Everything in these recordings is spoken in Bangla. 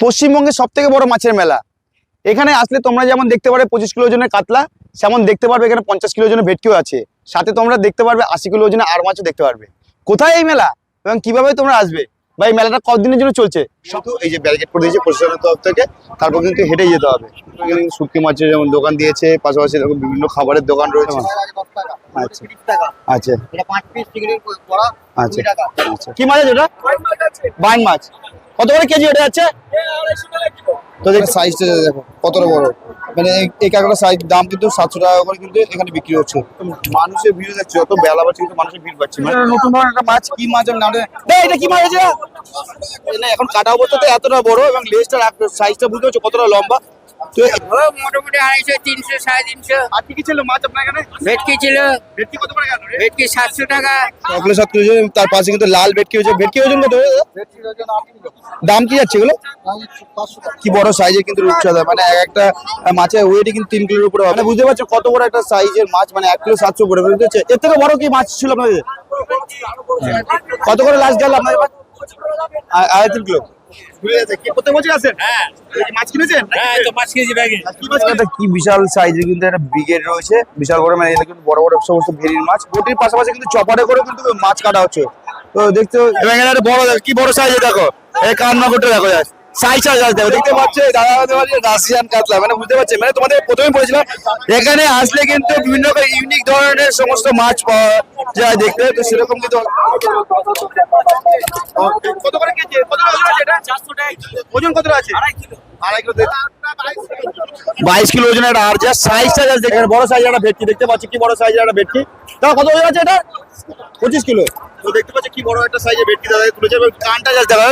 পশ্চিমবঙ্গের সবথেকে বড় মাছের মেলা। এখানে আসলে তোমরা যেমন দেখতে পারবে 25 কিলো ওজনের কাতলা, সেমন দেখতে পারবে এখানে 50 কিলো ওজনের ভেটকিও আছে। সাথে তোমরা দেখতে পারবে 80 কিলো ওজনের আর মাছও দেখতে পারবে। কোথায় এই মেলা এবং কিভাবে তোমরা আসবে বা এই মেলাটা কতদিনের জন্য চলছে? শুধু এই যে ব্যারিকেড করে দিয়েছে প্রশাসনের তরফ থেকে, তারপর কিন্তু হেঁটেই যেতে হবে। শুটকি মাছের যেমন দোকান দিয়েছে, পাশাপাশি এরকম বিভিন্ন খাবারের দোকান রয়েছে। আচ্ছা আচ্ছা আচ্ছা আচ্ছা, কি মাছ আছে এটা? বাইন মাছ। কত করে কেজি এটা আছে? তো দেখো সাইজটা দেখো কতটা বড়, মানে এই কাঁকড়ার সাইজ দাম কিন্তু 700 টাকা করে কিন্তু এখানে বিক্রি হচ্ছে। মানুষের ভিড় দেখছি, যত বেলা বাড়ছে কিন্তু মানুষের ভিড় বাড়ছে। মানে নতুন ধরনের একটা মাছ, কি মাছ আমি নামে এটা কি মাছ আছে না, এখন কাটা অবস্থাতে এতটা বড় এবং লেজটার সাইজটা বুঝতে পারছো কতটা লম্বা। তো মোটামুটি 250, 300, 350। আর কি ছিল মাছ আপনার এখানে? ভেটকি ছিল, ভেটকি কত করে গেল? ভেটকি 700 টাকা। সকলে 7 কেজি, তার পাশে কিন্তু লাল ভেটকি হয়েছে। ভেটকি ওজন কত? দাম কি যাচ্ছে এগুলো? কি বড় সাইজের কিন্তু রূপচাঁদা, মানে একটা মাছের ওয়েটই কিন্তু 3 কিলোর উপরে হবে। মানে বুঝতে পারছো কত বড় একটা সাইজের মাছ, মানে 1 কিলো 700 পড়ে বুঝতে। এর থেকে বড় কি মাছ ছিল আপনাদের? কত করে লাস্ট গেল আপনাদের? 3.5 কিলো। কি বিশাল সাইজের কিন্তু একটা ব্রিগেড রয়েছে, বিশাল বড়, মানে এটা কিন্তু বড় বড় সমস্ত ভেরির মাছ। বটির পাশাপাশি কিন্তু চপারে করে কিন্তু মাছ কাটা হচ্ছে। তো দেখতে বড়, কি বড় সাইজে দেখো, এই কান্না করতে দেখো সাইজ দেখো, দেখতে পাচ্ছ দাদা রাশিয়ান কাতলা। মানে বুঝতে পারছি, মানে তোমাদের প্রথমে বলেছিলাম এখানে আসলে কিন্তু বিভিন্ন ইউনিক ধরনের সমস্ত মাছ পাওয়া যায় দেখতে। তো সেরকম কিন্তু কত করে কেজি, কত ওজন আছে এটা? 400 টাকা। ওজন কত আছে? 2.5 কিলো। 2.5 কিলো, 22 কিলো ওজনের। আর যা সাইজটা যা দেখেন, বড় সাইজের একটা ভেটকি দেখতে পাচ্ছি, কি বড় সাইজের একটা ভেটকি। দাদা কত ওজন আছে এটা? 25 কিলো। তো দেখতে পাচ্ছি কি বড় একটা সাইজের ভেটকি দাদা তুলেছে। কানটা যা দেখা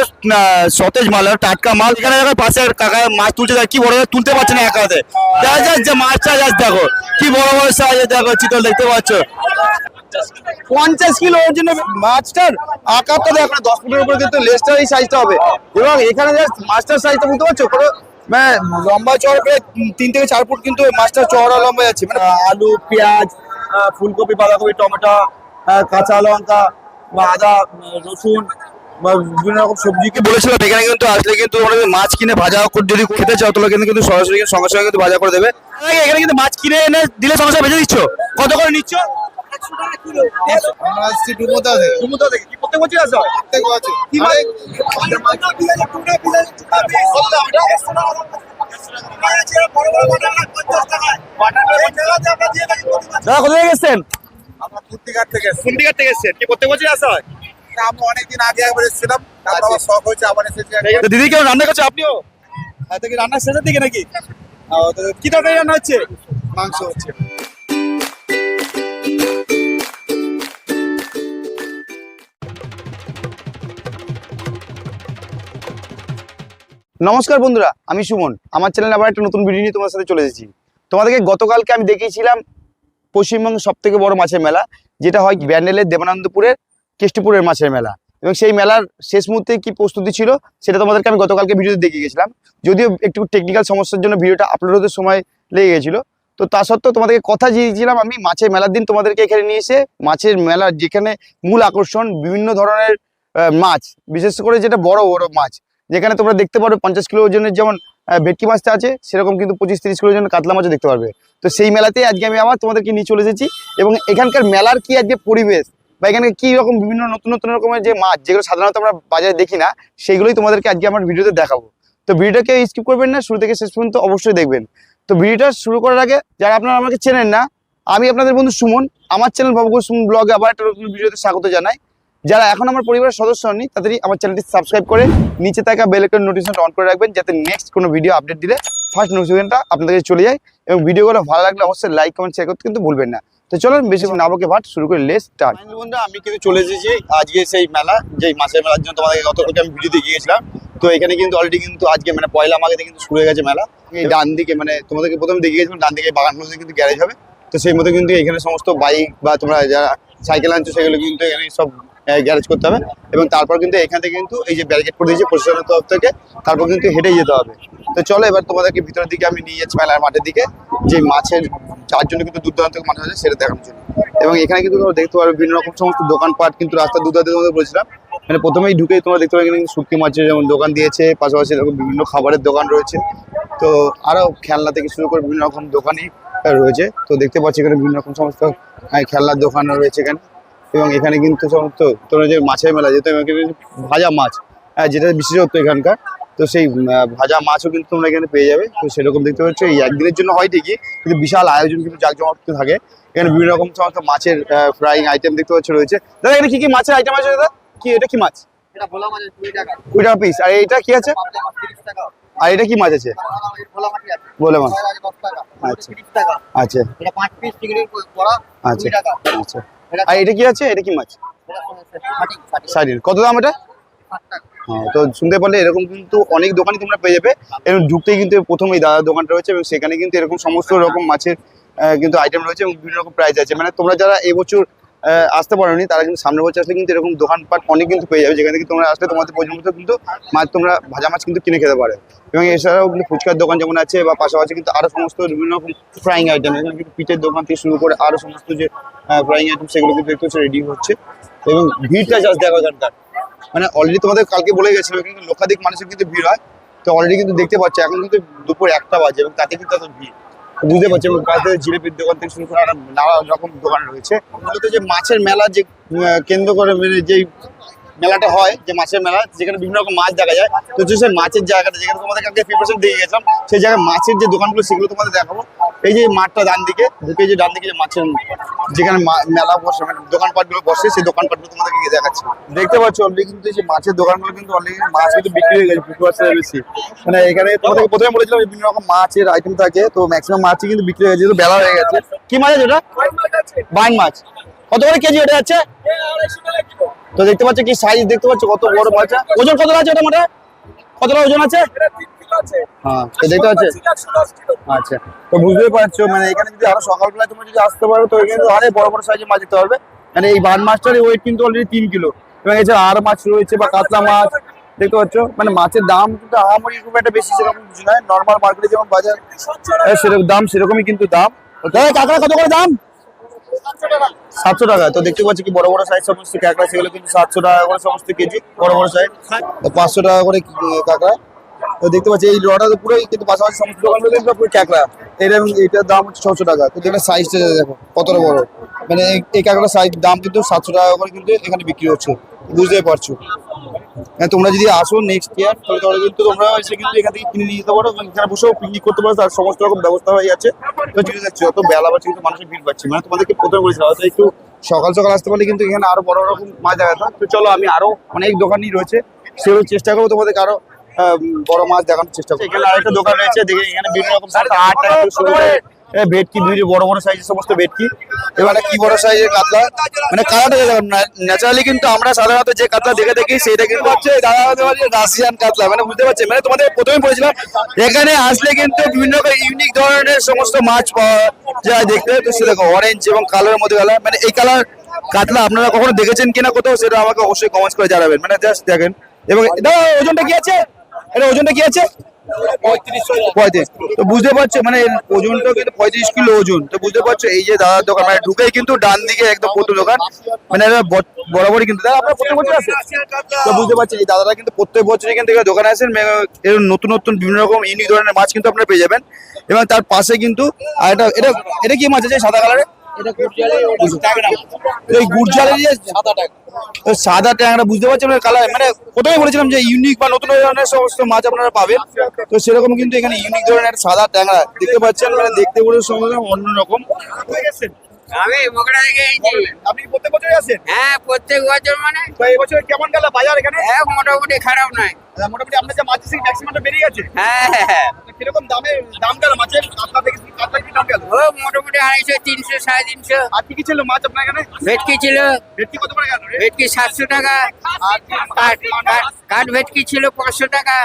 সতেজ মাল, টাটকা মাল। এখানে দেখো পাশে কাকা মাছ তুলছে, কি বড় তুলতে পারছে না একা হাতে। যা মাছটা যা দেখো কি বড় বড় সাইজের, দেখো চিতল দেখতে পাচ্ছ। 50 কিলো ওজনের মাছটার আকারটা দেখো, 10 ফুটের উপরে কিন্তু লেজটার এই সাইজটা হবে। এবং এখানে মাছটার সাইজটা বুঝতে পারছো, পুরো মানে লম্বা চওড়া প্রায় 3 থেকে 4 ফুট কিন্তু মাছটা চওড়া লম্বা যাচ্ছে। মানে আলু, পেঁয়াজ, ফুলকপি, বাঁধাকপি, টমেটো, কাঁচা লঙ্কা বা আদা, রসুন বা বিভিন্ন রকম সবজিকে বলেছিলাম এখানে কিন্তু আসলে কিন্তু মাছ কিনে ভাজা যদি খেতে চাও তাহলে কিন্তু সরাসরি সঙ্গে সঙ্গে কিন্তু ভাজা করে দেবে। এখানে কিন্তু মাছ কিনে এনে দিলে সঙ্গে সঙ্গে ভেজে দিচ্ছ। কত করে নিচ্ছ? দাদা কোথা থেকে এসছেন? কুর্তিঘাট থেকে এসছেন। কি প্রত্যেক বছরই আসা হয়? আমরা অনেকদিন আগে একবার এসেছিলাম, তারপর আবার শখ হয়েছে আবার এসেছি। তো দিদি কেমন রান্না করছে? আপনিও কি রান্নার শেষের দিকে নাকি? কি তরকারি রান্না হচ্ছে? মাংস হচ্ছে। নমস্কার বন্ধুরা, আমি সুমন। আমার চ্যানেলে আবার একটা নতুন ভিডিও নিয়ে তোমার সাথে চলে এসেছি। তোমাদেরকে গতকালকে আমি দেখিয়েছিলাম পশ্চিমবঙ্গের সব থেকে বড় মাছের মেলা, যেটা হয় ব্যান্ডেলের দেবানন্দপুরের কেষ্টপুরের মাছের মেলা। এবং সেই মেলার শেষ মুহূর্তে কি প্রস্তুতি ছিল সেটা তোমাদেরকে আমি গতকালকে ভিডিওতে দেখিয়ে গেছিলাম। যদিও একটু টেকনিক্যাল সমস্যার জন্য ভিডিওটা আপলোড হতে সময় লেগে গেছিলো, তো তা সত্ত্বেও তোমাদেরকে কথা দিয়েছিলাম আমি মাছের মেলার দিন তোমাদেরকে এখানে নিয়ে এসে মাছের মেলার যেখানে মূল আকর্ষণ বিভিন্ন ধরনের মাছ, বিশেষ করে যেটা বড় বড় মাছ, যেখানে তোমরা দেখতে পারবে 50 কিলো ওজনের যেমন ভেটকি মাছটা আছে, সেরকম কিন্তু 25-30 কিলো ওজনের কাতলা মাছও দেখতে পারবে। তো সেই মেলাতেই আজকে আমি আবার তোমাদেরকে নিয়ে চলে এসেছি। এবং এখানকার মেলার কি আজকে পরিবেশ বা এখানে কি রকম বিভিন্ন নতুন নতুন রকমের যে মাছ যেগুলো সাধারণত আমরা বাজারে দেখি না, সেগুলোই তোমাদেরকে আজকে আমার ভিডিওতে দেখাবো। তো ভিডিওটাকে স্কিপ করবেন না, শুরু থেকে শেষ পর্যন্ত অবশ্যই দেখবেন। তো ভিডিওটা শুরু করার আগে যারা আপনারা আমাকে চেনেন না, আমি আপনাদের বন্ধু সুমন। আমার চ্যানেল ভবঘুষ সুমন ব্লগে আবার একটা নতুন ভিডিওতে স্বাগত জানাই। যারা এখন আমার পরিবারের সদস্য হননি তাদেরই আমার চ্যানেলটি সাবস্ক্রাইব করে নিচে থাকা বেল আইকন নোটিফিকেশনটা অন করে রাখবেন, যাতে নেক্সট কোনো ভিডিও আপডেট দিলে ফার্স্ট নোটিফিকেশনটা আপনাদের কাছে চলে যায়। এবং ভিডিওগুলো ভালো লাগলে অবশ্যই লাইক কমেন্ট শেয়ার করতে কিন্তু ভুলবেন না। তো চলুন বেশি না বকে ভাট শুরু করে লেটস স্টার্ট। বন্ধুরা আমি কিন্তু চলে এসেছি আজকে সেই মেলা, যেই মাছের মেলার জন্য তোমাদেরকে গতকালকে আমি ভিডিও দিয়ে গিয়েছিলাম। তো এখানে কিন্তু অলরেডি কিন্তু আজকে মানে পয়লা মাঘে কিন্তু শুরু হয়ে গেছে মেলা। এই ডান দিকে মানে তোমাদেরকে প্রথমে দেখে গেছিলাম, ডান দিকে বাগানগুলোতে কিন্তু গ্যারেজ হবে। তো সেই মতো কিন্তু এখানে সমস্ত বাইক বা তোমরা যারা সাইকেল আনছো সেগুলো কিন্তু এখানে সব গ্যারেজ করতে হবে। এবং তারপর কিন্তু এখান থেকে কিন্তু এই যে ব্যারিকেড করে দিয়েছে প্রশাসনের তরফ থেকে, তারপর কিন্তু হেঁটেই যেতে হবে। তো চলো এবার তোমাদেরকে ভিতরের দিকে আমি নিয়ে যাচ্ছি মেলার মাঠের দিকে, যে মাছের যার জন্য কিন্তু দূর দূরান্ত থেকে মাছ আছে সেটা দেখানোর জন্য। এবং এখানে কিন্তু তোমরা দেখতে পারবে বিভিন্ন রকম সমস্ত দোকানপাট কিন্তু রাস্তার দুধারে তোমাদের বলেছিলাম মানে প্রথমেই ঢুকে তোমরা দেখতে পাবে এখানে কিন্তু শুটকি মাছের যেমন দোকান দিয়েছে, পাশাপাশি এরকম বিভিন্ন খাবারের দোকান রয়েছে। তো আরো খেলনা থেকে শুরু করে বিভিন্ন রকম দোকানই রয়েছে। তো দেখতে পাচ্ছি এখানে বিভিন্ন রকম সমস্ত খেলনার দোকান রয়েছে এখানে। এবং এখানে কিন্তু সমস্ত তোমরা যে মাছের মেলা, যেহেতু এখানে ভাজা মাছ যেটা বিশেষত্ব এখানকার, তো সেই ভাজা মাছও কিন্তু তোমরা এখানে পেয়ে যাবে। তো সেরকম দেখতে পাচ্ছ এই একদিনের জন্য হয় ঠিকই, কিন্তু বিশাল আয়োজন কিন্তু জাঁকজমক থাকে। এখানে বিভিন্ন রকম সমস্ত মাছের ফ্রাইং আইটেম দেখতে পাচ্ছ রয়েছে। দাদা এখানে কি কি মাছের আইটেম আছে দাদা? কি এটা কি মাছ? 20 টাকা পিস। আর এটা কি আছে? আর এটা কি মাছ আছে? ভোলা মাছ। আচ্ছা আচ্ছা আচ্ছা আচ্ছা। আর এটা কি আছে? এটা কি মাছ? সার্ডিন। কত দাম এটা? হ্যাঁ, তো শুনতে পারলে এরকম কিন্তু অনেক দোকানই তোমরা পেয়ে যাবে। এবং ঢুকতেই কিন্তু প্রথমেই দাদার দোকানটা রয়েছে এবং সেখানে কিন্তু এরকম সমস্ত রকম মাছের কিন্তু আইটেম রয়েছে এবং বিভিন্ন রকম প্রাইস আছে। মানে তোমরা যারা এবছর আসতে পারোনি তারা কিন্তু সামনের বছর আসলে কিন্তু এরকম দোকানপাট অনেক কিন্তু পেয়ে যাবে, যেখান থেকে তোমরা আসলে তোমাদের পর্যন্ত কিন্তু মাছ তোমরা ভাজা মাছ কিন্তু কিনে খেতে পারে। এবং এছাড়াও কিন্তু ফুচকার দোকান যেমন আছে বা পাশাপাশি কিন্তু আরো সমস্ত বিভিন্ন রকম ফ্রাইং আইটেম, এখানে কিন্তু পিঠের দোকান থেকে শুরু করে আরো সমস্ত যে ফ্রাইং আইটেম সেগুলো কিন্তু দেখতে হচ্ছে রেডি হচ্ছে। এবং ভিড়টা জাস্ট দেখো এখানকার, মানে অলরেডি তোমাদের কালকে বলে গেছিলো কিন্তু লক্ষাধিক মানুষের কিন্তু ভিড় হয়। তো অলরেডি কিন্তু দেখতে পাচ্ছি এখন কিন্তু দুপুর 1টা বাজে এবং তাতে কিন্তু এত ভিড় বুঝতে পারছি। এবং পাশে জিলিপির দোকান থেকে শুরু করে আরো নানা রকম দোকান রয়েছে। মূলত যে মাছের মেলা যে কেন্দ্র করে যেই মেলাটা হয়, যে মাছের মেলা যেখানে বিভিন্ন রকম মাছ দেখা যায়, তো সেই মাছের জায়গাটা যেখানে তোমাদের কালকে প্রিপারেশন দিয়ে গেছিলাম, সেই জায়গায় মাছের যে দোকানগুলো সেগুলো তোমাদের দেখাবো। এই যে মাঠটা ডান দিকে ঢুকে, যে ডান দিকে যে মাছের যেখানে মেলা বসে, মানে দোকানপাটগুলো বসে, সেই দোকানপাটগুলো তোমাদেরকে দেখাচ্ছি। দেখতে পাচ্ছ অলরেডি কিন্তু এই যে মাছের দোকানগুলো কিন্তু অলরেডি মাছ কিন্তু বিক্রি হয়ে গেছে 50% বেশি। মানে এখানে তোমাদেরকে প্রথমে বলেছিলাম বিভিন্ন রকম মাছের আইটেম থাকে, তো ম্যাক্সিমাম মাছই কিন্তু বিক্রি হয়ে গেছে, বেলা হয়ে গেছে। কি মাছ আছে ওটা? বাইন মাছ। কত করে কেজি ওটা আছে? তো দেখতে পাচ্ছ কি সাইজ, দেখতে পাচ্ছ কত বড় মাছ। ওজন কত আছে ওটা? মোটা কতটা ওজন আছে? হ্যাঁ, তো দেখতে পাচ্ছ। আচ্ছা, তো বুঝতেই পারছো মানে এখানে যদি আরো সকালবেলায় তোমরা যদি আসতে পারো তো এখানে অনেক বড় বড় সাইজের মাছ দেখতে পারবে। মানে এই বান মাছটার ওয়েট কিন্তু অলরেডি 3 কিলো। এবং এছাড়া আর মাছ রয়েছে বা কাতলা মাছ দেখতে পাচ্ছ। মানে মাছের দাম কিন্তু আহামরি খুব একটা বেশি সেরকম কিছু নয়, নর্মাল মার্কেটে যেমন বাজার সেরকম দাম সেরকমই কিন্তু দাম। কাঁকড়া কত করে দাম? 700 টাকা। তো দেখতে পাচ্ছি কি বড় বড় সাইজ সমস্ত কাঁকড়া, সেগুলো কিন্তু 700 টাকা করে সমস্ত কেজি, বড় বড় সাইজ। 500 টাকা করে কাঁকড়া। তো দেখতে পাচ্ছি এই লড়া তো পুরোই কিন্তু পাশাপাশি সমস্ত দোকানগুলো কিন্তু পুরো কাঁকড়া। এটার দাম হচ্ছে 600 টাকা। তো দেখবে সাইজটা দেখো কতটা বড়। মানে এই কাঁকড়ার সাইজ দাম কিন্তু 700 টাকা করে কিন্তু এখানে বিক্রি হচ্ছে, বুঝতেই পারছো। তোমরা যদি আসো নেক্সট ইয়ার তাহলে কিন্তু তোমরা এসে কিন্তু এখান থেকে কিনে নিয়ে যেতে পারো, এখানে বসেও পিকনিক করতে পারো, তার সমস্ত রকম ব্যবস্থা হয়ে আছে। তো চিন্তা যাচ্ছে যত বেলা বাড়ছে কিন্তু মানুষের ভিড় পাচ্ছি। মানে তোমাদেরকে প্রথমে বলেছিলাম হয়তো একটু সকাল সকাল আসতে পারলে কিন্তু এখানে আরো বড় রকম মাছ দেখাতো। তো চলো আমি আরো অনেক দোকানই রয়েছে সেগুলো চেষ্টা করবো তোমাদেরকে আরো বড় মাছ দেখানোর চেষ্টা করবো। এখানে আরেকটা দোকান রয়েছে, দেখে এখানে বিভিন্ন রকম ভেটকি, বিভিন্ন বড় বড় সাইজের সমস্ত ভেটকি। এবার কি বড় সাইজের কাতলা, মানে কালারটা ন্যাচারালি কিন্তু আমরা সাধারণত যে কাতলা দেখে দেখি সেটা কিন্তু হচ্ছে রাশিয়ান কাতলা। মানে বুঝতে পারছি, মানে তোমাদের প্রথমে বলেছিলাম এখানে আসলে কিন্তু বিভিন্ন রকম ইউনিক ধরনের সমস্ত মাছ পাওয়া যায় দেখতে। তো সে দেখো অরেঞ্জ এবং কালারের মধ্যে কালার, মানে এই কালার কাতলা আপনারা কখনো দেখেছেন কিনা কোথাও সেটা আমাকে অবশ্যই কমেন্ট করে জানাবেন। মানে জাস্ট দেখেন। এবং ওজনটা কি আছে? এটা ওজনটা কি আছে? 35। তো বুঝতে পারছো মানে ওজনটা কিন্তু 35 কিলো ওজন। তো বুঝতে পারছো এই যে দাদার দোকান, মানে ঢুকেই কিন্তু ডান দিকে একদম প্রথম দোকান, মানে বরাবরই কিন্তু দাদা আপনারা প্রত্যেক বছর আসেন। তো বুঝতে পারছেন এই দাদারা কিন্তু প্রত্যেক বছর এখান থেকে দোকানে আসেন, এরকম নতুন নতুন বিভিন্ন রকম ইউনিক ধরনের মাছ কিন্তু আপনারা পেয়ে যাবেন। এবং তার পাশে কিন্তু এটা এটা এটা কি মাছ আছে সাদা কালারের? এই গুড়জালের সাদা ট্যাংরা, বুঝতে পারছেন কালার। মানে প্রথমে বলেছিলাম যে ইউনিক বা নতুন ধরনের সমস্ত মাছ আপনারা পাবেন। তো সেরকম কিন্তু এখানে ইউনিক ধরনের সাদা ট্যাংরা দেখতে পাচ্ছেন, মানে দেখতে পুরো অন্যরকম। আমি বকড়া থেকে এসেছি। আপনি প্রত্যেক বছরই আসেন? হ্যাঁ, প্রত্যেক বছর। মানে তো এই বছর কেমন গেল বাজার এখানে? মোটামুটি খারাপ নয়। মোটামুটি আপনার যে মাছ ম্যাক্সিমামটা বেরিয়ে গেছে। হ্যাঁ, কিরকম দাম গেল মাছের? কাতলা থেকে কাতলা কি দাম গেল? ও মোটামুটি 250, 300, 350। আর কি কি ছিল মাছ আপনার এখানে? ভেটকি ছিল। ভেটকি কত করে গেল? ভেটকি 700 টাকা। কাঠ ভেটকি ছিল 500 টাকা।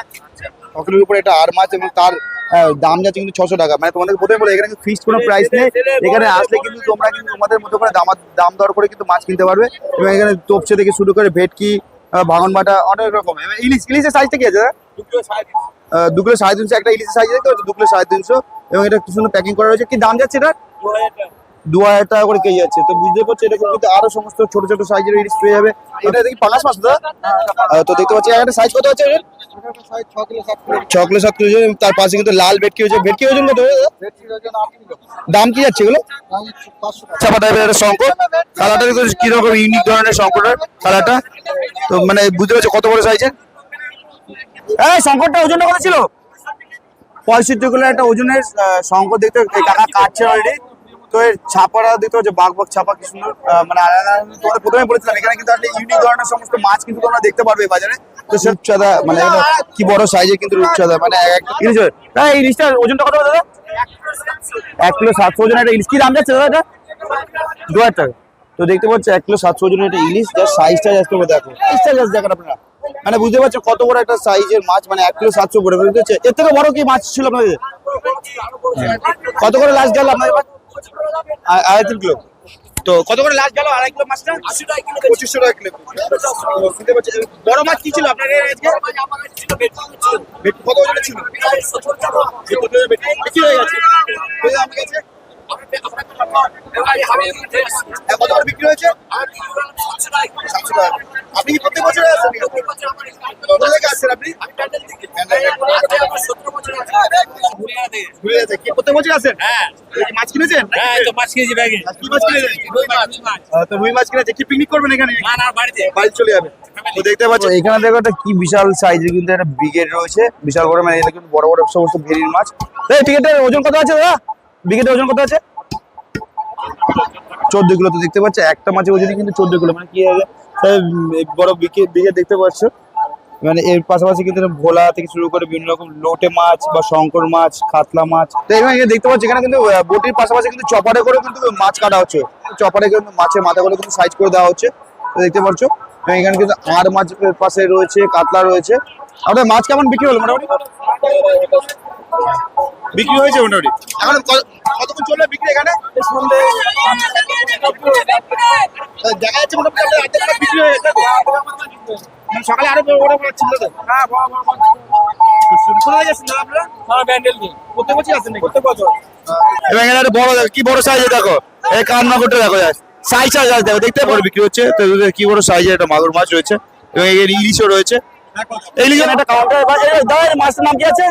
পকেটের উপরে এটা আর মাছ এবং তার দাম যাচ্ছে কিন্তু 600 টাকা। মানে তোমাদের প্রথমে বলে এখানে ফিক্সড কোনো প্রাইস নেই। এখানে আসলে কিন্তু তোমরা কিন্তু তোমাদের মতো করে দাম দর করে কিন্তু মাছ কিনতে পারবে। এবং এখানে তোপসে থেকে শুরু করে ভেটকি, ভাঙন বাটা, অনেক রকম। ইলিশের সাইজটা কি আছে? 2 কিলো 350 একটা ইলিশের সাইজ আছে, তো 2 কিলো 350। এবং এটা একটু সুন্দর প্যাকিং করা রয়েছে। কি দাম যাচ্ছে এটা? 2,000 টাকা করে কেজি আছে। তো বুঝতে পারছো এরকম কিন্তু আরো সমস্ত ছোট ছোট সাইজের ইলিশ পেয়ে যাবে। এটা দেখি পাঙাশ মাছ তো তো দেখতে পাচ্ছি একটা সাইজ কত আছে এর? 6 কিলো 7 কিলো। তার পাশে কিন্তু লাল ভেটকি হয়েছে। ভেটকি ওজন কত? দাম কি যাচ্ছে এগুলো? চাপা টাইপের একটা শঙ্কর। কালারটা দেখো কিরকম ইউনিক ধরনের শঙ্করের কালারটা। তো মানে বুঝতে পারছো কত বড় সাইজের। এই শঙ্করটা ওজনটা কত ছিল? 65 কিলো একটা ওজনের শঙ্কর দেখতে এই কাকা কাটছে অলরেডি। তো এর ছাপাটা দেখতে হচ্ছে বাঘ বাঘ ছাপা কি সুন্দর। মানে আলাদা তোমরা প্রথমে বলেছিলাম এখানে কিন্তু একটা ইউনিক ধরনের সমস্ত মাছ কিন্তু তোমরা দেখতে পারবে এই বাজারে। তো সে রূপচাঁদা মানে এটা কি বড় সাইজের কিন্তু রূপচাঁদা মানে ইলিশ। এই ইলিশটার ওজনটা কত দাদা? 1 কিলো 700 ওজনের একটা ইলিশ। কি দাম যাচ্ছে দাদা এটা? 2,000 টাকা। তো দেখতে পাচ্ছ 1 কিলো 700 ওজনের একটা ইলিশ। যার সাইজটা জাস্ট তোমরা দেখো, সাইজটা জাস্ট দেখেন আপনারা। মানে বুঝতে পারছো কত বড় একটা সাইজের মাছ। মানে 1 কিলো 700 করে বুঝতে পারছো। এর থেকে বড় কি মাছ ছিল আপনাদের? কত করে লাস্ট গেল আপনাদের? 2.5 কিলো। তো কত করে লাস্ট গেল 2.5 কিলো মাছটা? 2500 টাকা কিলো। বুঝতে পারছো বড় মাছ কি ছিল আপনাদের আজকে? ভেটকি কত ওজনের ছিল? বেশি হয়ে গেছে। আমার কাছে কত করে বিক্রি হয়েছে? 700 টাকা। আপনি কি প্রত্যেক বছর আসেন? কোথা থেকে আসছেন আপনি? ঘুরে যাচ্ছে। কি প্রত্যেক বছর আসেন? হ্যাঁ মাছ কিনেছেন? হ্যাঁ তো 5 কেজি ব্যাগে কি মাছ কিনেছেন? তো রুই মাছ কিনেছে। কি পিকনিক করবেন এখানে? না না বাড়িতে বাড়ি চলে যাবে। তো দেখতে পাচ্ছ এখানে দেখো একটা কি বিশাল সাইজের কিন্তু একটা ব্রিগেড রয়েছে। বিশাল বড় মানে এটা কিন্তু বড় বড় সমস্ত ভেরির মাছ। এই ব্রিগেডের ওজন কত আছে দাদা? ব্রিগেডের ওজন কত আছে? 14 কিলো। তো দেখতে পাচ্ছ একটা মাছের ওজন কিন্তু 14 কিলো। মানে কি হবে বড় ব্রিগেড দেখতে পাচ্ছ। মানে এর পাশাপাশি কিন্তু ভোলা থেকে শুরু করে বিভিন্ন রকম লোটে মাছ বা শঙ্কর মাছ, কাতলা মাছ। তো এখানে দেখতে পাচ্ছি এখানে কিন্তু বটির পাশাপাশি কিন্তু চপারে করে কিন্তু মাছ কাটা হচ্ছে। চপারে কিন্তু মাছের মাথা করে কিন্তু সাইজ করে দেওয়া হচ্ছে। তো দেখতে পাচ্ছ এখানে কিন্তু আর মাছ পাশে রয়েছে, কাতলা রয়েছে। আমাদের মাছ কেমন বিক্রি হলো মোটামুটি? বিক্রি হয়েছে মোটামুটি। এখন কতক্ষণ চলবে বিক্রি এখানে? দেখা যাচ্ছে মোটামুটি বিক্রি হয়ে গেছে। সকালে আরো বড় বড় মাছ ছিল তো? হ্যাঁ কোথায় যাচ্ছেন দাদা আপনারা? ব্যান্ডেল দিয়ে। প্রত্যেক বছর আসেন নাকি? প্রত্যেক বছর। এবং এখানে একটা বড় কি বড় সাইজে দেখো এই কান্না করতে দেখো সাইজটা দেখো দেখতে বড় বিক্রি হচ্ছে। তো কি বড় সাইজের একটা মাগুর মাছ রয়েছে এবং এর ইলিশও রয়েছে। ইলিশের একটা কাউন্টার দাদা মাছের নাম কি আছে?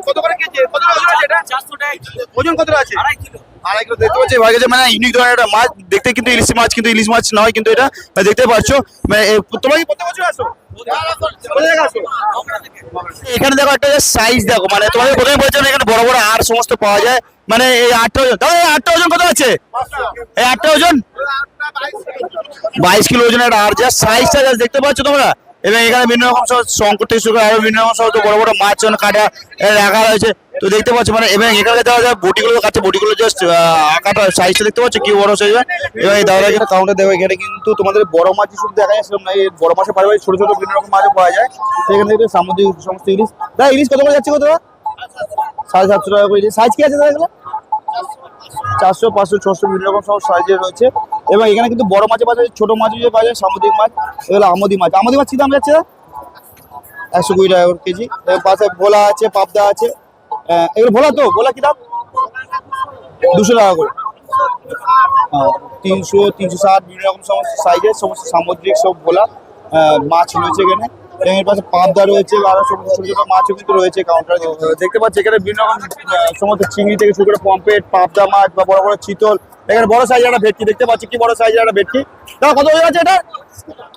কত করে কেজি? কত ওজন আছে এটা? 400 টাকা। ওজন কত আছে? 2.5 কিলো। 2.5 কিলো দেখতে পাচ্ছি ভাই কাছে মানে ইউনিক ধরনের একটা মাছ দেখতে কিন্তু ইলিশ মাছ কিন্তু ইলিশ মাছ নয় কিন্তু এটা দেখতে পাচ্ছ। মানে তোমরা কি প্রত্যেক বছর আসো? এখানে দেখো একটা সাইজ দেখো মানে তোমাদের প্রথমে বলছিলাম এখানে বড় বড় আর সমস্ত পাওয়া যায়। মানে এই 8টা ওজন দাদা এই 8টা ওজন কত আছে? এই 8টা ওজন 22 কিলো ওজনের আর যা সাইজটা যা দেখতে পাচ্ছ তোমরা। এবং এখানে বিভিন্ন রকম সব শঙ্কর থেকে শুরু করে আরো বিভিন্ন রকম সব বড় বড় মাছ কাটা রাখা রয়েছে। তো দেখতে পাচ্ছ মানে এবং এখানে দেওয়া যায় বটিগুলো কাছে বটিগুলো জাস্ট আঁকাটা সাইজটা দেখতে পাচ্ছ কি বড় সাইজ। এবং এই দাদা এখানে কাউন্টার দেখো এখানে কিন্তু তোমাদের বড় মাছ শুধু দেখা যাচ্ছে না, এই বড় মাছের পাশাপাশি ছোট ছোট বিভিন্ন রকম মাছও পাওয়া যায়। সেখান থেকে সামুদ্রিক সমস্ত ইলিশ। দাদা ইলিশ কত করে যাচ্ছে কত? 750 টাকা করে। সাইজ কি আছে দাদা এগুলো? 400, 500, 600 বিভিন্ন রকম সব সাইজের রয়েছে। এবং এখানে কিন্তু বড় মাছের পাশে ছোট মাছ পাওয়া যায় সামুদ্রিক মাছ। এগুলো আমদি মাছ। আমদি মাছ কি দাম যাচ্ছে? 120 টাকা করে কেজি। পাশে ভোলা আছে, পাবদা আছে। এগুলো ভোলা তো? ভোলা কি দাম? 200 টাকা করে। 300, 360 বিভিন্ন রকম সমস্ত সাইজের সমস্ত সামুদ্রিক সব ভোলা মাছ রয়েছে এখানে। এর পাশে পাবদা রয়েছে আরো ছোট ছোট মাছও কিন্তু রয়েছে কাউন্টারে দেখতে পাচ্ছি। এখানে বিভিন্ন রকম সমস্ত চিংড়ি থেকে শুরু করে পম্পেট, পাবদা মাছ বা বড় বড় চিতল। এখানে বড় সাইজের একটা ভেটকি দেখতে পাচ্ছি। কি বড় সাইজের একটা ভেটকি। দাদা কত ওজন আছে এটা?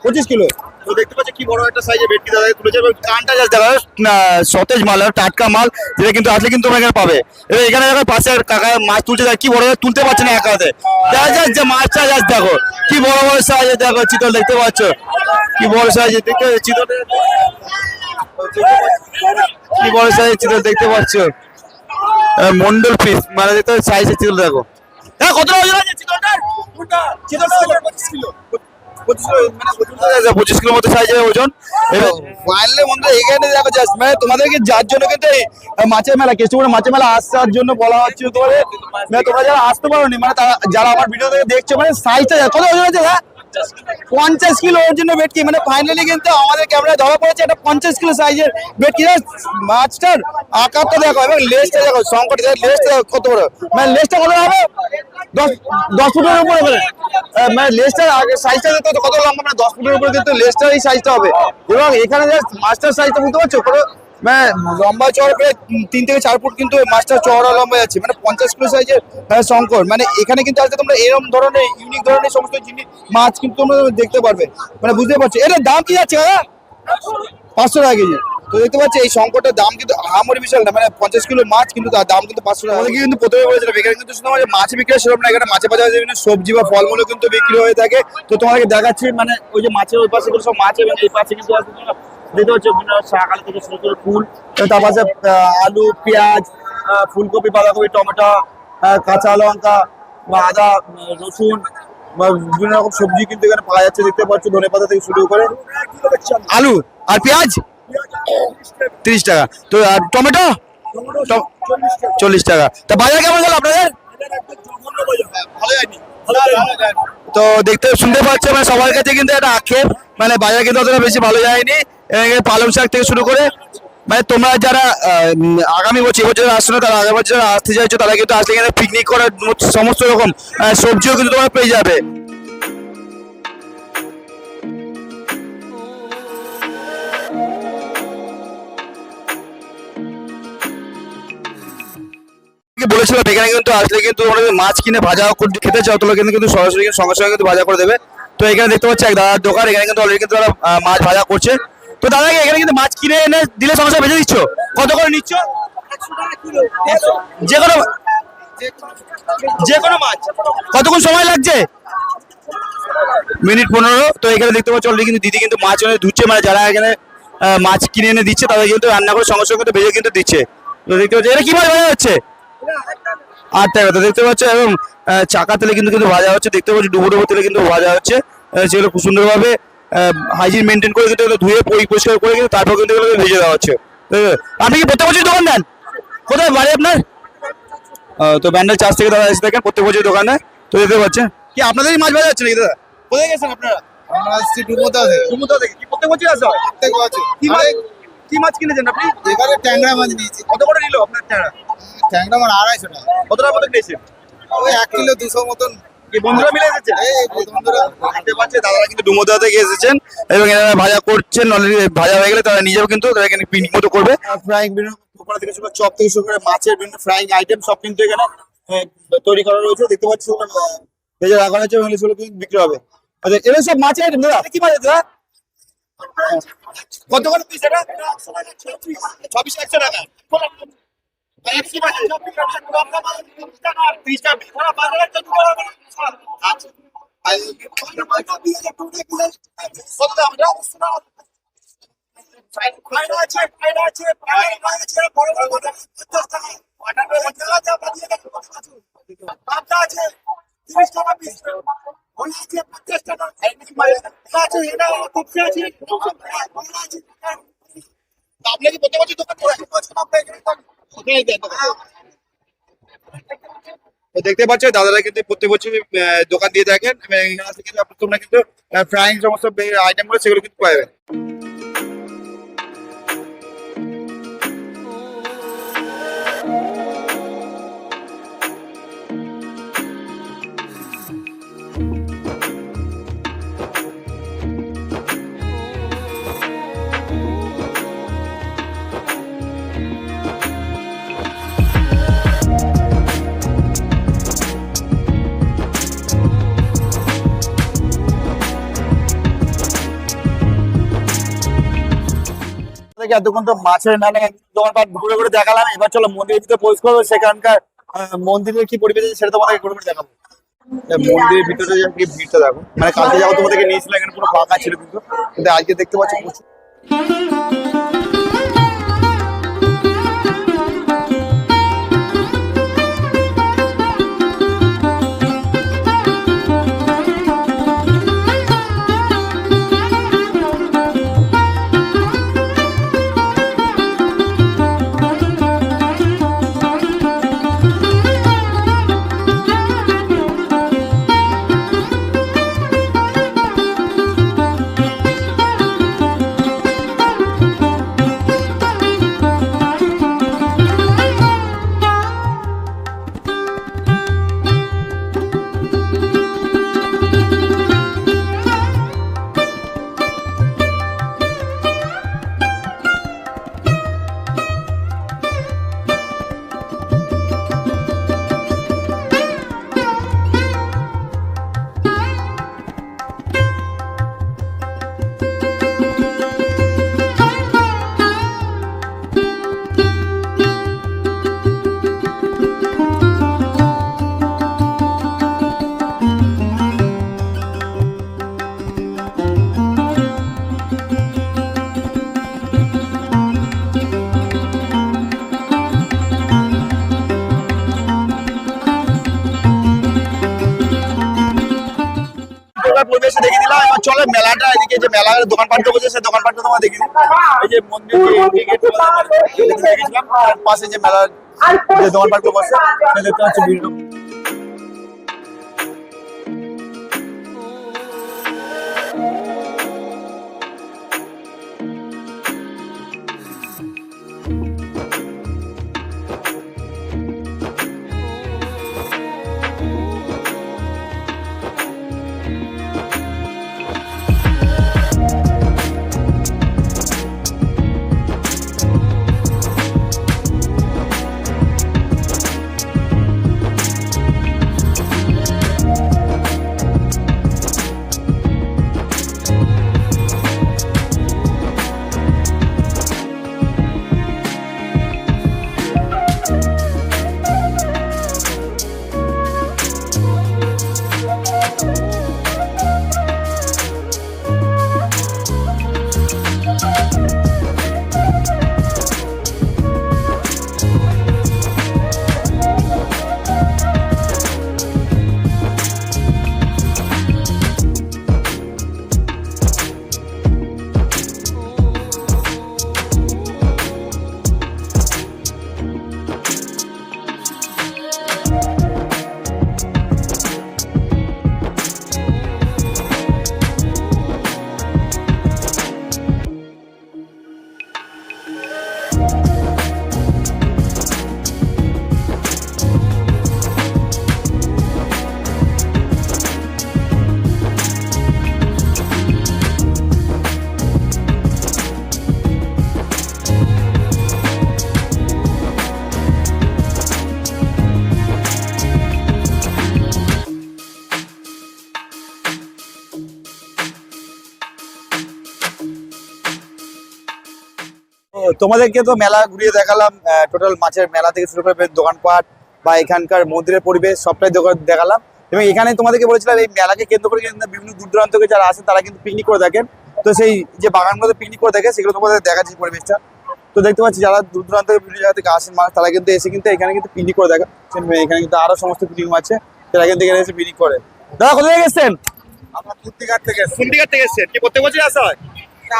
25 কিলো। তো দেখতে পাচ্ছি কি বড় একটা সাইজের ভেটকি দাদা তুলেছে। কানটা জাস্ট দেখা সতেজ মাল টাটকা মাল যেটা কিন্তু আসলে কিন্তু তোমরা এখানে পাবে। এবং এখানে দেখো পাশে কাকা মাছ তুলছে কি বড় তুলতে পারছে না একা হাতে। দেখা যাচ্ছে যে মাছটা জাস্ট দেখো কি বড় বড় সাইজের দেখো চিতল দেখতে পাচ্ছ কি বড় সাইজের দেখতে চিতল কি বড় সাইজের চিতল দেখতে পাচ্ছ। মন্ডল পিস মানে দেখতে সাইজের চিতল দেখো। হ্যাঁ কত ওজন আছে চিতলটার? চিতলটা 25 কিলো। 25 কিলোর মতো সাইজের ওজন। ফাইনালি বন্ধুরা এখানে দেখো জাস্ট মানে তোমাদেরকে যার জন্য কিন্তু এই মাছের মেলা কেষ্টপুরে মাছের মেলা আসার জন্য বলা হচ্ছে তোমাদের। মানে তোমরা যারা আসতে পারোনি মানে যারা আমার ভিডিও থেকে দেখছো মানে সাইজটা কত ওজন আছে? 50 কিলো ওর জন্য ভেটকি, মানে ফাইনালি কিন্তু আমাদের ক্যামেরায় ধরা পড়েছে একটা 50 কিলো সাইজের ভেটকি। মাছটার আকারটা দেখো এবং লেজটা দেখো, সংকট লেজটা কত বড়, মানে লেজটা কত হবে, 10 ফুটের উপরে হবে। মানে লেজটার আগে সাইজটা দেখো কত লম্বা, মানে 10 ফুটের উপরে কিন্তু লেজটার এই সাইজটা হবে। এবং এখানে যে মাছটার সাইজটা বুঝতে পারছো, পুরো মানে লম্বা চড়া প্রায় 3 থেকে 4 ফুট কিন্তু মাছটা চড়া লম্বা যাচ্ছে, মানে 50 কিলো সাইজের শঙ্কর। মানে এখানে কিন্তু আজকে তোমরা এরকম ধরনের ইউনিক ধরনের সমস্ত জিনিস মাছ কিন্তু তোমরা দেখতে পারবে, মানে বুঝতে পারছো। এটার দাম কি যাচ্ছে দাদা? 500 টাকা কেজি। তো দেখতে পাচ্ছি এই শঙ্করটার দাম কিন্তু আহামরি বিশাল না, মানে 50 কিলো মাছ কিন্তু তার দাম কিন্তু 500 টাকা। আমাদেরকে কিন্তু প্রথমে বলেছিলাম এখানে কিন্তু শুধু আমাদের মাছ বিক্রি হয় সেরকম না, এখানে মাছের বাজারে বিভিন্ন সবজি বা ফলমূলও কিন্তু বিক্রি হয়ে থাকে। তো তোমাকে দেখাচ্ছি, মানে ওই যে মাছের ওই পাশে গুলো সব মাছ এবং এই পাশে কিন্তু দেখতে পাচ্ছ বিভিন্ন শাক আলু থেকে শুরু করে ফুল, তার পাশে আলু, পেঁয়াজ, ফুলকপি, বাঁধাকপি, টমেটো, কাঁচা লঙ্কা বা আদা, রসুন বা বিভিন্ন রকম সবজি কিন্তু এখানে পাওয়া যাচ্ছে। দেখতে পাচ্ছ ধনেপাতা থেকে শুরু করে আলু আর পেঁয়াজ 30 টাকা। তো আর টমেটো 40 টাকা। তা বাজার কেমন গেল আপনাদের? তো দেখতে শুনতে পাচ্ছি মানে সবার কাছে কিন্তু একটা আক্ষেপ, মানে বাজার কিন্তু অতটা বেশি ভালো যায়নি। পালং শাক থেকে শুরু করে মানে তোমরা যারা আগামী বছর এবছর আসছো না, তারা আগামী বছর যারা আসতে চাইছো তারা কিন্তু আসলে এখানে পিকনিক করার সমস্ত রকম সবজিও কিন্তু তোমরা পেয়ে যাবে। বলেছিলাম এখানে কিন্তু আসলে কিন্তু তোমরা যদি মাছ কিনে ভাজা খেতে চাও তাহলে কিন্তু সরাসরি সঙ্গে সঙ্গে কিন্তু ভাজা করে দেবে। তো এখানে দেখতে পাচ্ছি এক দাদার দোকান, এখানে কিন্তু অলরেডি কিন্তু তারা মাছ ভাজা করছে। তো দাদাকে এখানে কিন্তু মাছ কিনে এনে দিলে সঙ্গে সঙ্গে ভেজে দিচ্ছ, কত করে নিচ্ছ? যে কোনো মাছ কতক্ষণ সময় লাগছে? মিনিট 15। তো এখানে দেখতে পাচ্ছি অলরেডি কিন্তু দিদি কিন্তু মাছ এনে ধুচ্ছে, মানে যারা এখানে মাছ কিনে এনে দিচ্ছে তাদের কিন্তু রান্না করে সঙ্গে সঙ্গে কিন্তু ভেজে কিন্তু দিচ্ছে। তো দেখতে পাচ্ছি এটা কি মাছ ভাজা হচ্ছে? 8 টাকা। তো দেখতে পাচ্ছ এবং চাকা তেলে কিন্তু কিন্তু ভাজা হচ্ছে, দেখতে পাচ্ছি ডুবো ডুবো তেলে কিন্তু ভাজা হচ্ছে। সেগুলো খুব সুন্দরভাবে হাইজিন মেনটেন করে কিন্তু ধুয়ে পরিষ্কার করে কিন্তু তারপর কিন্তু এগুলো ভেজে দেওয়া হচ্ছে। আপনি কি প্রত্যেক বছর দোকান দেন? কোথায় বাড়ি আপনার? তো ব্যান্ডেল চার্জ থেকে দাদা এসে দেখেন প্রত্যেক বছর দোকানে। তো দেখতে পাচ্ছেন কি আপনাদেরই মাছ ভাজা হচ্ছে নাকি দাদা? কোথায় গেছেন আপনারা? আমরা আসছি ডুমোদা থেকে। ডুমুরদহ থেকে। কি প্রত্যেক বছর আসা হয়? প্রত্যেক বছর। কি মাছ কিনেছেন আপনি? এবারে ট্যাংরা মাছ নিয়েছি। কত করে নিল আপনার ট্যাংরা? ট্যাংরা আমার 250 টাকা। কতটা মতো নিয়েছেন? ওই 1 কিলো 200 মতন। কি বন্ধুরা মিলে এসেছেন? এই বন্ধুরা দেখতে পাচ্ছেন দাদারা কিন্তু ডুমুরদহ থেকে এসেছেন এবং এনারা ভাজা করছেন। অলরেডি ভাজা হয়ে গেলে তারা নিজেও কিন্তু তারা এখানে পিকনিক মতো করবে। ফ্রাইং বিভিন্ন পকোড়া থেকে শুরু করে চপ থেকে শুরু করে মাছের বিভিন্ন ফ্রাইং আইটেম সব কিন্তু এখানে তৈরি করা রয়েছে। দেখতে পাচ্ছি ভেজে রাখা হয়েছে এবং সেগুলো কিন্তু বিক্রি হবে। আচ্ছা এগুলো সব মাছের আইটেম দাদা? কি মাছ দাদা? কত করে পিস এটা? 2600 টাকা। আপনি কি প্রত্যেক বছর দোকান করেন? তো দেখতে পাচ্ছ দাদারা কিন্তু প্রত্যেক বছর দোকান দিয়ে থাকেন এবং এখানে থেকে তোমরা কিন্তু ফ্রাইং সমস্ত আইটেম গুলো সেগুলো কিন্তু পাবে। এতক্ষণ তো মাছের মেলা দোকানপাট ঘুরে ঘুরে দেখালাম, এবার চলো মন্দিরের ভিতরে প্রবেশ করবো। সেখানকার মন্দিরের কি পরিবেশ আছে সেটা তোমাকে ঘুরে ঘুরে দেখাবো। মন্দিরের ভিতরে কি ভিড়টা দেখো, মানে কালকে যাবো তোমাদেরকে নিয়েছিলাম এখানে পুরো ফাঁকা ছিল, কিন্তু আজকে দেখতে পাচ্ছি প্রচুর। তাহলে মেলাটা এদিকে যে মেলার দোকানপাটটা বসে সেই দোকানপাটটা তোমার দেখিয়ে দিই। এই যে মন্দির যে এন্ট্রি গেট দেখেছিলাম তার পাশে যে মেলার যে দোকানপাটগুলো বসে সেটা দেখতে পাচ্ছি বিভিন্ন তোমাদেরকে তো মেলা ঘুরিয়ে দেখালাম, টোটাল মাছের মেলা থেকে শুরু করে দোকানপাট বা এখানকার মন্দিরের পরিবেশ সবটাই দেখালাম। এবং এখানে তোমাদেরকে বলেছিলাম এই মেলাকে কেন্দ্র করে কিন্তু বিভিন্ন দূর দূরান্ত থেকে যারা আসেন তারা কিন্তু পিকনিক করে থাকেন। তো সেই যে বাগানগুলোতে পিকনিক করে থাকে সেগুলো তোমাদের দেখাচ্ছি পরিবেশটা। তো দেখতে পাচ্ছি যারা দূর দূরান্ত থেকে বিভিন্ন জায়গা থেকে আসেন মানুষ তারা কিন্তু এসে কিন্তু এখানে কিন্তু পিকনিক করে দেখেন। এখানে কিন্তু আরো সমস্ত পিকনিক আছে তারা কিন্তু এখানে এসে পিকনিক করে। দাদা কোথা থেকে এসেছেন? আমরা কুর্তিঘাট থেকে এসেছি। কুন্ডিঘাট থেকে এসেছেন। কি প্রত্যেক বছর আসা হয়?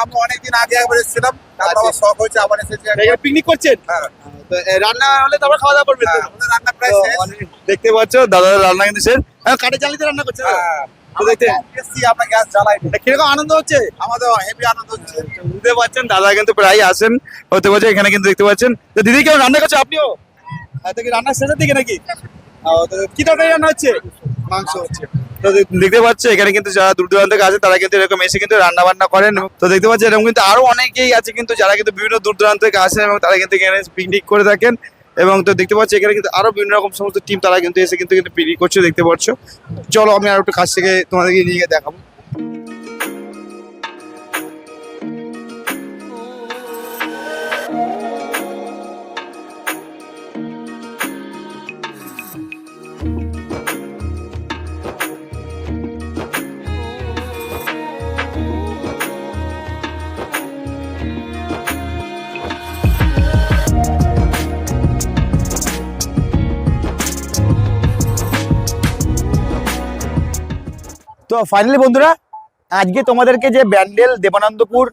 আমরা অনেকদিন আগে একবার এসেছিলাম, তারপর আবার শখ হয়েছে আবার এসেছি। পিকনিক করছেন? হ্যাঁ, তো রান্না হলে তারপর খাওয়া দাওয়া করবেন তো? আমাদের রান্না প্রায় শেষ। দেখতে পাচ্ছ দাদা রান্না কিন্তু শেষ। কাঠের জালিতে রান্না করছে দাদা? হ্যাঁ, তো দেখতে এসেছি, আমরা গ্যাস জ্বালাইনি। কিরকম আনন্দ হচ্ছে? আমাদের হেভি আনন্দ হচ্ছে। বুঝতে পারছেন দাদা কিন্তু প্রায় আসেন হতে পারছে এখানে কিন্তু দেখতে পাচ্ছেন। তো দিদি কেউ রান্না করছে? আপনিও তো কি রান্না শেষের দিকে নাকি? তো কি তরকারি রান্না হচ্ছে? মাংস হচ্ছে। তো দেখতে পাচ্ছ এখানে কিন্তু যারা দূর দূরান্ত থেকে আছে তারা কিন্তু এরকম এসে কিন্তু রান্না বান্না করেন। তো দেখতে পাচ্ছি এরকম কিন্তু আরো অনেকেই আছে কিন্তু যারা কিন্তু বিভিন্ন দূর দূরান্ত থেকে আসেন এবং তারা কিন্তু এখানে পিকনিক করে থাকেন। এবং তো দেখতে পাচ্ছি এখানে কিন্তু আরো বিভিন্ন রকম সমস্ত টিম তারা কিন্তু এসে কিন্তু পিকনিক করছে দেখতে পাচ্ছ। চলো আমি আর একটু কাছ থেকে তোমাদেরকে নিয়ে গিয়ে দেখাবো। তো ফাইনালি বন্ধুরা আজকে তোমাদেরকে যে ব্যান্ডেল দেবানন্দপুর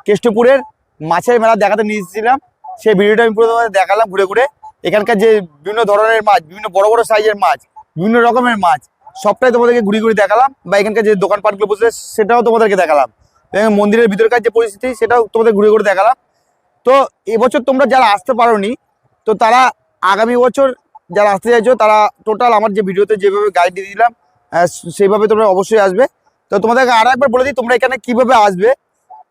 কেষ্টপুরের মাছের মেলা দেখাতে নিয়ে এসেছিলাম সেই ভিডিওটা আমি পুরো তোমাদের দেখালাম ঘুরে ঘুরে। এখানকার যে বিভিন্ন ধরনের মাছ, বিভিন্ন বড় বড় সাইজের মাছ, বিভিন্ন রকমের মাছ সবটাই তোমাদেরকে ঘুরে ঘুরে দেখালাম। বা এখানকার যে দোকানপাটগুলো বসে সেটাও তোমাদেরকে দেখালাম। এবং মন্দিরের ভিতরকার যে পরিস্থিতি সেটাও তোমাদের ঘুরে ঘুরে দেখালাম। তো এবছর তোমরা যারা আসতে পারোনি তো তারা আগামী বছর যারা আসতে চাইছো তারা টোটাল আমার যে ভিডিওতে যেভাবে গাইড দিয়ে দিলাম সেইভাবে তোমরা অবশ্যই আসবে। তো তোমাদেরকে আরো একবার বলে দিই তোমরা এখানে কিভাবে আসবে।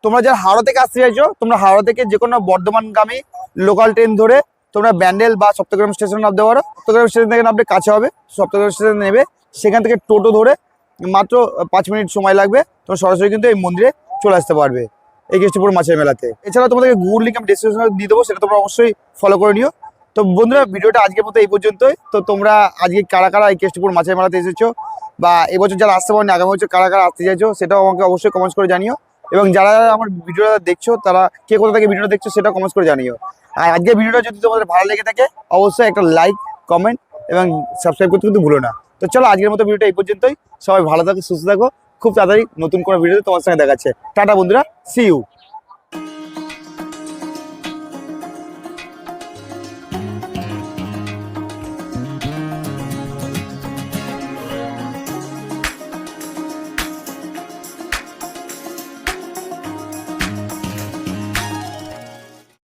তোমরা যারা হাওড়া থেকে আসতে চাইছো তোমরা হাওড়া থেকে যে কোনো বর্ধমানগামী লোকাল ট্রেন ধরে তোমরা ব্যান্ডেল বা সপ্তগ্রাম স্টেশন নামতে পারো। সপ্তগ্রাম স্টেশন থেকে নামতে কাছে হবে, সপ্তগ্রাম স্টেশন নেবে, সেখান থেকে টোটো ধরে মাত্র 5 মিনিট সময় লাগবে, তোমরা সরাসরি কিন্তু এই মন্দিরে চলে আসতে পারবে এই কেষ্টপুর মাছের মেলাতে। এছাড়া তোমাদেরকে গুগল লিঙ্ক আমি ডিসক্রিপশনে দিয়ে দেবো, সেটা তোমরা অবশ্যই ফলো করে নিও। তো বন্ধুরা ভিডিওটা আজকের মতো এই পর্যন্তই। তো তোমরা আজকে কারা কারা এই কেষ্টপুর মাছের মেলাতে এসেছো বা এবছর যারা আসতে পারেনি আগামী বছর কারা কারা আসতে চাইছো সেটাও আমাকে অবশ্যই কমেন্টস করে জানিও। এবং যারা আমার ভিডিওটা দেখছো তারা কে কোথা থেকে ভিডিওটা দেখছো সেটাও কমেন্টস করে জানিও। আর আজকের ভিডিওটা যদি তোমাদের ভালো লেগে থাকে অবশ্যই একটা লাইক, কমেন্ট এবং সাবস্ক্রাইব করতে কিন্তু ভুলো না। তো চলো আজকের মতো ভিডিওটা এই পর্যন্তই। সবাই ভালো থাকো, সুস্থ থাকো, খুব তাড়াতাড়ি নতুন কোনো ভিডিওতে তোমার সঙ্গে দেখাচ্ছে। টাটা বন্ধুরা, সি ইউ।